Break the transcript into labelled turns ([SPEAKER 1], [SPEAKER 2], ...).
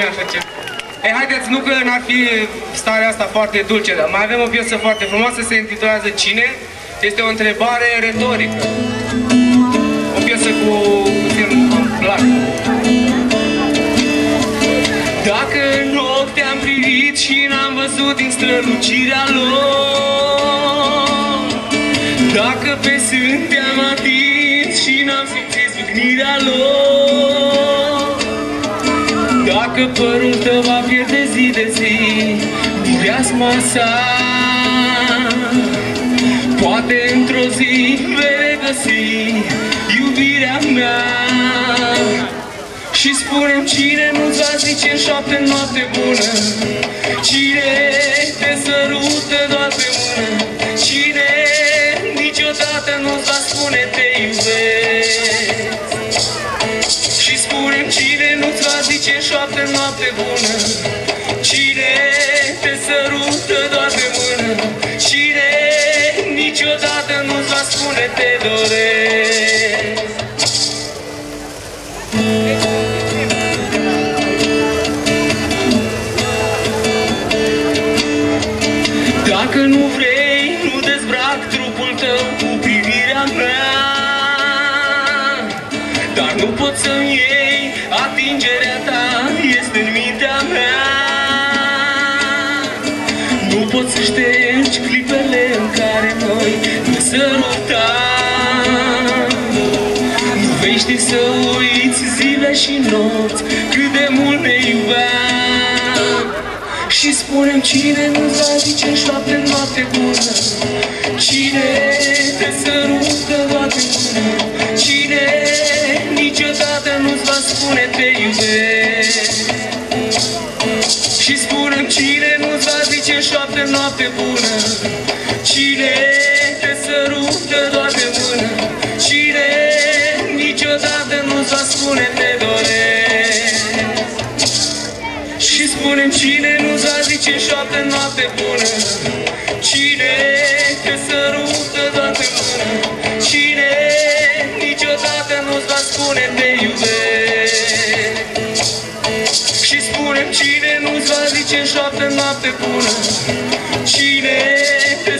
[SPEAKER 1] spune așa ceva. Ei, haideți, nu că n-ar fi starea asta foarte dulce, dar mai avem o piesă foarte frumoasă, se intitulează Cine? Este o întrebare retorică. O piesă cu puțin amplac. Dacă în ochi te-am privit și n-am văzut din strălucirea lor, dacă pe sân te-am atins și n-am simțit zbucnirea lor, dacă părul tău va pierde zi de zi mireasma sa, poate într-o zi vei regăsi iubirea mea. Și spune-mi cine nu-ți va zice în șoaptă noapte bună, cine te sărută doar pe mână, cine niciodată nu-ți va spune te iubesc. Și spune-mi cine nu-ți va zice în șoaptă noapte bună, cine te sărută doar pe mână, cine niciodată nu-ți va spune te doresc. Dacă nu vrei, nu dezbrac trupul tău cu privirea mea, dar nu pot să-mi iei atingerea ta, este în mintea mea. Nu pot să ștergi clipele în care noi ne sărutam. Nu vei ști să uiți zile și nopți cât de mult ne iubeam. Și spune-mi cine nu-ți va zice în șoapte noapte bună, cine te sărută doar pe mână, cine niciodată nu-ți va spune te iubesc. Și spune-mi cine nu-ți va zice în șoapte noapte bună, cine te sărută doar pe mână, cine niciodată nu-ți va spune te doresc. Și spune-mi cine nu-ți va zice în șoaptă noapte bună, cine te sărută doar pe mână, cine niciodată nu-ți va spune te iubesc. Și spune-mi cine nu-ți va zice în șoaptă noapte bună, cine te